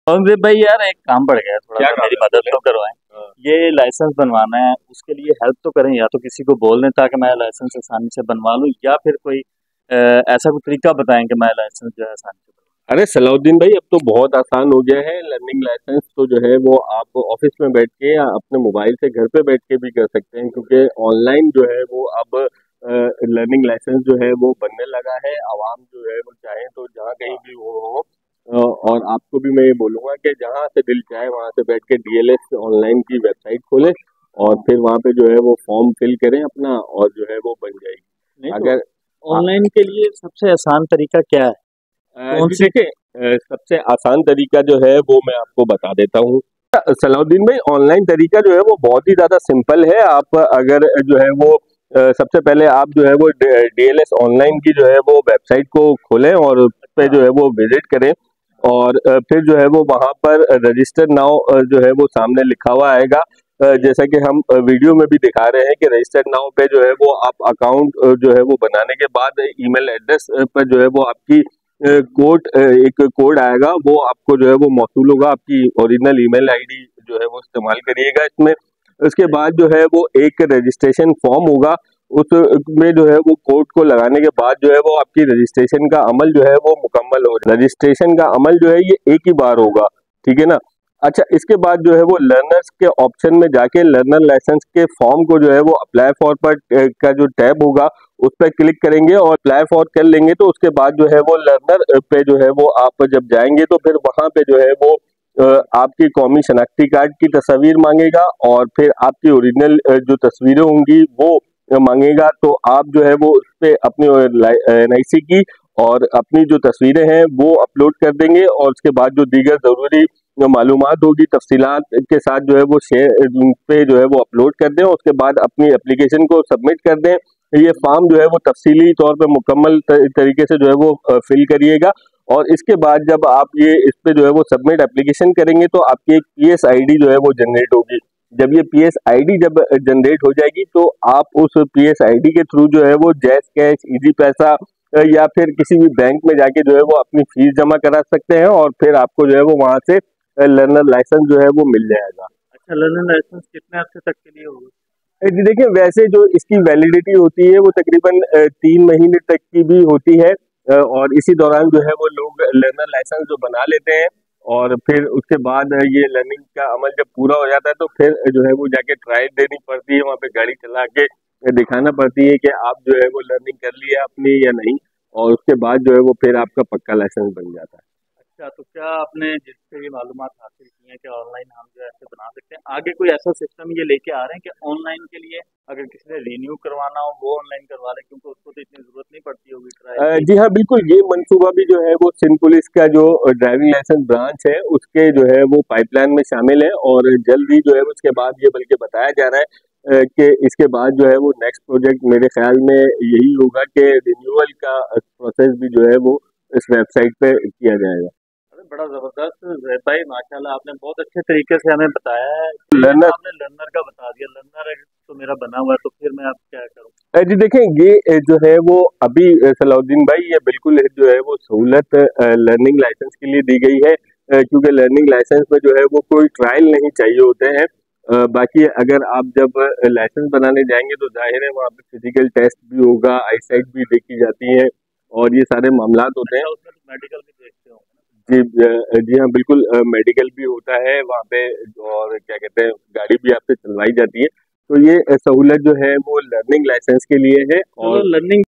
और भाई यार एक काम पड़ गया है, थोड़ा क्या सा काम मेरी है मदद बोले। तो करवाएं। हाँ। ये लाइसेंस बनवाना है, उसके लिए हेल्प तो करें, या तो किसी को बोल दें ताकि मैं लाइसेंस आसानी से बनवा लूं, या फिर कोई ऐसा कोई तरीका बताएं कि मैं लाइसेंस जो है आसानी से बनवा अरे सलाउद्दीन भाई, अब तो बहुत आसान हो गया है। लर्निंग लाइसेंस तो जो है वो आप ऑफिस में बैठ के या अपने मोबाइल से घर पे बैठ के भी कर सकते हैं, क्योंकि ऑनलाइन जो है वो अब लर्निंग लाइसेंस जो है वो बनने लगा है। आवाम जो है वो चाहे तो जहाँ कहीं भी वो हो। और आपको भी मैं ये बोलूंगा कि जहाँ से दिल चाहे वहाँ से बैठ के डीएलएस ऑनलाइन की वेबसाइट खोलें और फिर वहाँ पे जो है वो फॉर्म फिल करें अपना, और जो है वो बन जाएगी। नहीं तो अगर ऑनलाइन के लिए सबसे आसान तरीका क्या है? कौन जी सी? देखिए, सबसे आसान तरीका जो है वो मैं आपको बता देता हूँ। सलाउद्दीन भाई, ऑनलाइन तरीका जो है वो बहुत ही ज़्यादा सिंपल है। आप अगर जो है वो सबसे पहले आप जो है वो डीएलएस ऑनलाइन की जो है वो वेबसाइट को खोलें और उस पे अच्छा। जो है वो विजिट करें। और फिर जो है वो वहाँ पर रजिस्टर नाउ जो है वो सामने लिखा हुआ आएगा। जैसा कि हम वीडियो में भी दिखा रहे हैं कि रजिस्टर नाउ पे जो है वो आप अकाउंट जो है वो बनाने के बाद ईमेल एड्रेस पर जो है वो आपकी कोड एक कोड आएगा, वो आपको जो है वो मौसूल होगा। आपकी ओरिजिनल ईमेल आईडी जो है वो इस्तेमाल करिएगा इसमें। उसके बाद जो है वो एक रजिस्ट्रेशन फॉर्म होगा, उसमें जो है वो कोड को लगाने के बाद जो है वो आपकी रजिस्ट्रेशन का अमल जो है वो मुकम्मल हो। रजिस्ट्रेशन का अमल जो है ये एक ही बार होगा, ठीक है ना। अच्छा, इसके बाद जो है वो लर्नर्स के ऑप्शन में जाके लर्नर लाइसेंस के फॉर्म को जो है वो अप्लाई फॉर पर का जो टैब होगा उस पर क्लिक करेंगे और अप्लाई फॉर कर लेंगे। तो उसके बाद जो है वो लर्नर पे जो है वो आप जब जाएंगे तो फिर वहां पे जो है वो आपकी कौमी शनाख्ती कार्ड की तस्वीर मांगेगा और फिर आपकी ओरिजिनल जो तस्वीरें होंगी वो मांगेगा। तो आप जो है वो उस पे अपनी एनआईसी की और अपनी जो तस्वीरें हैं वो अपलोड कर देंगे, और उसके बाद जो दीगर ज़रूरी जो मालूमात होगी तफसीलात के साथ जो है वो शेयर पे जो है वो अपलोड कर दें। उसके बाद अपनी एप्लीकेशन को सबमिट कर दें। ये फॉर्म जो है वो तफसीली तौर पे मुकम्मल तरीके से जो है वो फिल करिएगा। और इसके बाद जब आप ये इस पे जो है वो सबमिट एप्लीकेशन करेंगे तो आपकी एक पीएस आईडी जो है वो जनरेट होगी। जब ये पीएस आईडी जब जनरेट हो जाएगी तो आप उस पीएस आईडी के थ्रू जो है वो जैस कैश, इजी पैसा या फिर किसी भी बैंक में जाके जो है वो अपनी फीस जमा करा सकते हैं, और फिर आपको जो है वो वहां से लर्नर लाइसेंस जो है वो मिल जाएगा। अच्छा, लर्निंग लाइसेंस कितने हफ्ते तक के लिए होगा? जी देखिए, वैसे जो इसकी वैलिडिटी होती है वो तकरीबन 3 महीने तक की भी होती है। और इसी दौरान जो है वो लोग लर्नर लाइसेंस जो बना लेते हैं, और फिर उसके बाद ये लर्निंग का अमल जब पूरा हो जाता है तो फिर जो है वो जाके ट्रायल देनी पड़ती है, वहाँ पे गाड़ी चला के दिखाना पड़ती है कि आप जो है वो लर्निंग कर लिया आपने या नहीं। और उसके बाद जो है वो फिर आपका पक्का लाइसेंस बन जाता है। अच्छा, तो क्या आपने जिससे ये मालूमात हासिल की है कि ऑनलाइन हम जो है ऐसे बना सकते हैं, आगे कोई ऐसा सिस्टम ये लेके आ रहे हैं कि ऑनलाइन के लिए अगर किसी ने रिन्यू करवाना हो वो ऑनलाइन करवा ले, क्योंकि उसको तो इतनी ज़रूरत नहीं पड़ती होगी ट्रायल की। जी हाँ, बिल्कुल। ये मंसूबा भी जो है वो सिंध पुलिस का जो ड्राइविंग लाइसेंस ब्रांच है उसके जो है वो पाइपलाइन में शामिल है, और जल्द ही जो है उसके बाद ये बल्कि बताया जा रहा है कि इसके बाद जो है वो नेक्स्ट प्रोजेक्ट मेरे ख्याल में यही होगा कि रिन्यूअल का प्रोसेस भी जो है वो इस वेबसाइट पे किया जाएगा। अरे बड़ा ज़बरदस्त ज़ैद भाई, माशाल्लाह आपने बहुत अच्छे तरीके से हमें बताया है। ये ना लर्नर आपने लर्नर का बता दिया, लर्नर तो मेरा बना हुआ है, तो फिर मैं अब क्या करूँ? जी देखें, ये जो है वो अभी सलाउद्दीन भाई ये बिल्कुल जो है वो सहूलत लर्निंग लाइसेंस के लिए दी गई है, क्योंकि लर्निंग लाइसेंस में जो है वो कोई ट्रायल नहीं चाहिए होते हैं। बाकी अगर आप जब लाइसेंस बनाने जाएंगे तो जाहिर है वहाँ पे फिजिकल टेस्ट भी होगा, आईसाइट भी देखी जाती है, और ये सारे मामलात होते हैं। अच्छा, उसमें तो मेडिकल भी देखते होंगे ना? जी जी हाँ, बिल्कुल। मेडिकल भी होता है वहाँ पे, और क्या कहते हैं गाड़ी भी आपसे चलवाई जाती है। तो ये सहूलत जो है वो लर्निंग लाइसेंस के लिए है। चलो और लर्निंग